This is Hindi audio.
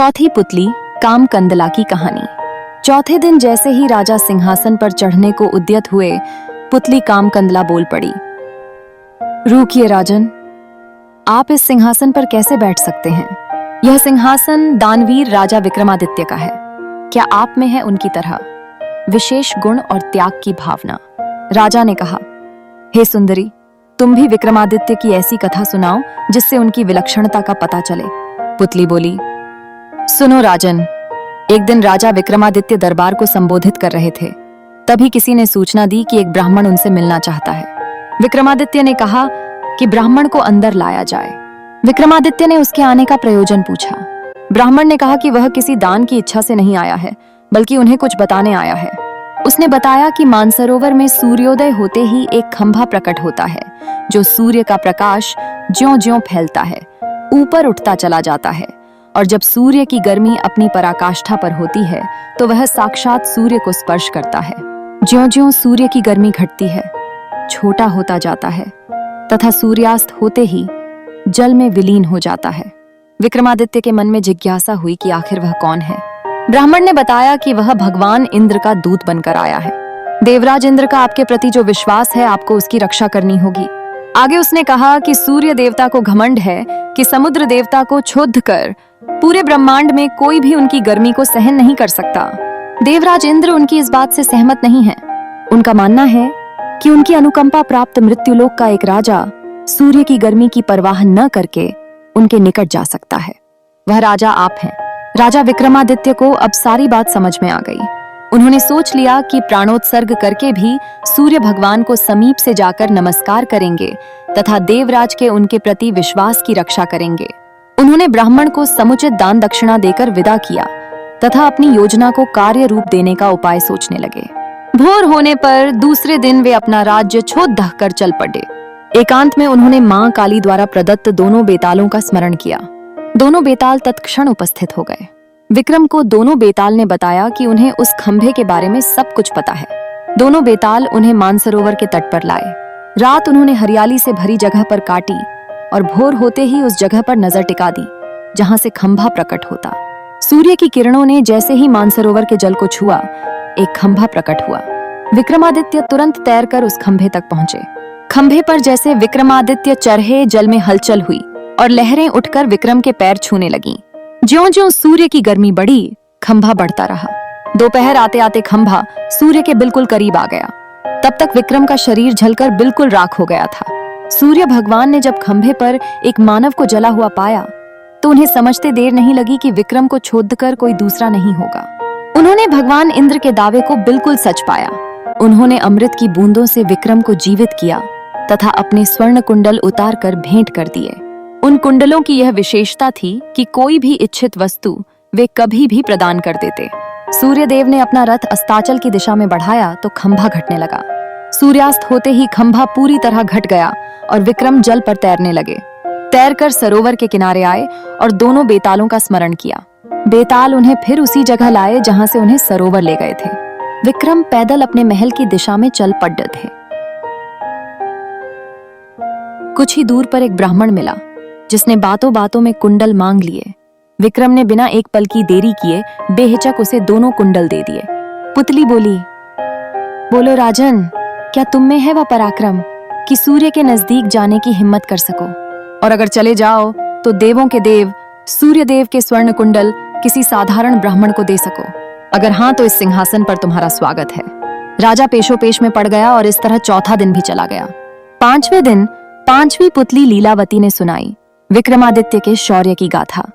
चौथी पुतली कामकंदला की कहानी। चौथे दिन जैसे ही राजा सिंहासन पर चढ़ने को उद्यत हुए, पुतली कामकंदला बोल पड़ी। रुकिए राजन, आप इस सिंहासन पर कैसे बैठ सकते हैं? यह सिंहासन दानवीर राजा विक्रमादित्य का है। क्या आप में है उनकी तरह विशेष गुण और त्याग की भावना? राजा ने कहा, हे सुंदरी, तुम भी विक्रमादित्य की ऐसी कथा सुनाओ जिससे उनकी विलक्षणता का पता चले। पुतली बोली, सुनो राजन, एक दिन राजा विक्रमादित्य दरबार को संबोधित कर रहे थे। तभी किसी ने सूचना दी कि एक ब्राह्मण उनसे मिलना चाहता है। विक्रमादित्य ने कहा कि ब्राह्मण को अंदर लाया जाए। विक्रमादित्य ने उसके आने का प्रयोजन पूछा। ब्राह्मण ने कहा कि वह किसी दान की इच्छा से नहीं आया है, बल्कि उन्हें कुछ बताने आया है। उसने बताया कि मानसरोवर में सूर्योदय होते ही एक खंभा प्रकट होता है, जो सूर्य का प्रकाश ज्यों-ज्यों फैलता है, ऊपर उठता चला जाता है, और जब सूर्य की गर्मी अपनी पराकाष्ठा पर होती है तो वह साक्षात सूर्य को स्पर्श करता है। ज्यों-ज्यों सूर्य की गर्मी घटती है, छोटा होता जाता है तथा सूर्यास्त होते ही जल में विलीन हो जाता है। विक्रमादित्य के मन में जिज्ञासा हुई कि आखिर वह कौन है। ब्राह्मण ने बताया कि वह भगवान इंद्र का दूत बनकर आया है। देवराज इंद्र का आपके प्रति जो विश्वास है, आपको उसकी रक्षा करनी होगी। आगे उसने कहा कि सूर्य देवता को घमंड है कि समुद्र देवता को क्षुब्ध कर पूरे ब्रह्मांड में कोई भी उनकी गर्मी को सहन नहीं कर सकता। देवराज इंद्र उनकी इस बात से सहमत नहीं है। उनका मानना है कि उनकी अनुकंपा प्राप्त मृत्युलोक का एक राजा सूर्य की गर्मी की परवाह न करके उनके निकट जा सकता है। वह राजा आप हैं। राजा विक्रमादित्य को अब सारी बात समझ में आ गई। उन्होंने सोच लिया कि प्राणोत्सर्ग करके भी सूर्य भगवान को समीप से जाकर नमस्कार करेंगे तथा देवराज के उनके प्रति विश्वास की रक्षा करेंगे। उन्होंने ब्राह्मण को समुचित दान दक्षिणा देकर विदा किया तथा अपनी योजना को कार्य रूप देने का उपाय सोचने लगे। भोर होने पर दूसरे दिन वे अपना राज्य छोड़ कर चल पड़े। एकांत में उन्होंने मां काली द्वारा प्रदत्त दोनों बेतालों का स्मरण किया। दोनों बेताल तत्क्षण उपस्थित हो गए। विक्रम को दोनों बेताल ने बताया कि उन्हें उस खंभे के बारे में सब कुछ पता है। दोनों बेताल उन्हें मानसरोवर के तट पर लाए। रात उन्होंने हरियाली से भरी जगह पर काटी और भोर होते ही उस जगह पर नजर टिका दी जहां से खंभा प्रकट होता। सूर्य की किरणों ने जैसे ही मानसरोवर के जल को छुआ, एक खंभा प्रकट हुआ। विक्रमादित्य तुरंत तैरकर उस खंभे तक पहुंचे। खंभे पर जैसे विक्रमादित्य चढ़े, जल में हलचल हुई और लहरें उठकर विक्रम के पैर छूने लगीं। ज्यों-ज्यों सूर्य की गर्मी बढ़ी, खंभा बढ़ता रहा। दोपहर आते आते खंभा सूर्य के बिल्कुल करीब आ गया। तब तक विक्रम का शरीर जलकर बिल्कुल राख हो गया था। सूर्य भगवान ने जब खंभे पर एक मानव को जला हुआ पाया तो उन्हें समझते देर नहीं लगी कि विक्रम को छोड़कर कोई दूसरा नहीं होगा। उन्होंने भगवान इंद्र के दावे को बिल्कुल सच पाया। उन्होंने अमृत की बूंदों से विक्रम को जीवित किया तथा अपने स्वर्ण कुंडल उतार कर भेंट कर दिए। उन कुंडलों की यह विशेषता थी कि कोई भी इच्छित वस्तु वे कभी भी प्रदान कर देते। सूर्यदेव ने अपना रथ अस्ताचल की दिशा में बढ़ाया तो खंभा घटने लगा। सूर्यास्त होते ही खंभा पूरी तरह घट गया और विक्रम जल पर तैरने लगे। तैरकर सरोवर के किनारे आए और दोनों बेतालों का स्मरण किया। बेताल उन्हें फिर उसी जगह लाए जहां से उन्हें सरोवर ले गए थे। विक्रम पैदल अपने महल की दिशा में चल पड़े थे। कुछ ही दूर पर एक ब्राह्मण मिला जिसने बातों बातों में कुंडल मांग लिए। विक्रम ने बिना एक पल की देरी किए बेहिचक उसे दोनों कुंडल दे दिए। पुतली बोली, बोलो राजन, क्या तुम में है वह पराक्रम कि सूर्य के नजदीक जाने की हिम्मत कर सको, और अगर चले जाओ तो देवों के देव सूर्यदेव के स्वर्ण कुंडल किसी साधारण ब्राह्मण को दे सको? अगर हाँ, तो इस सिंहासन पर तुम्हारा स्वागत है। राजा पेशोपेश में पड़ गया और इस तरह चौथा दिन भी चला गया। पांचवें दिन पांचवी पुतली लीलावती ने सुनाई विक्रमादित्य के शौर्य की गाथा।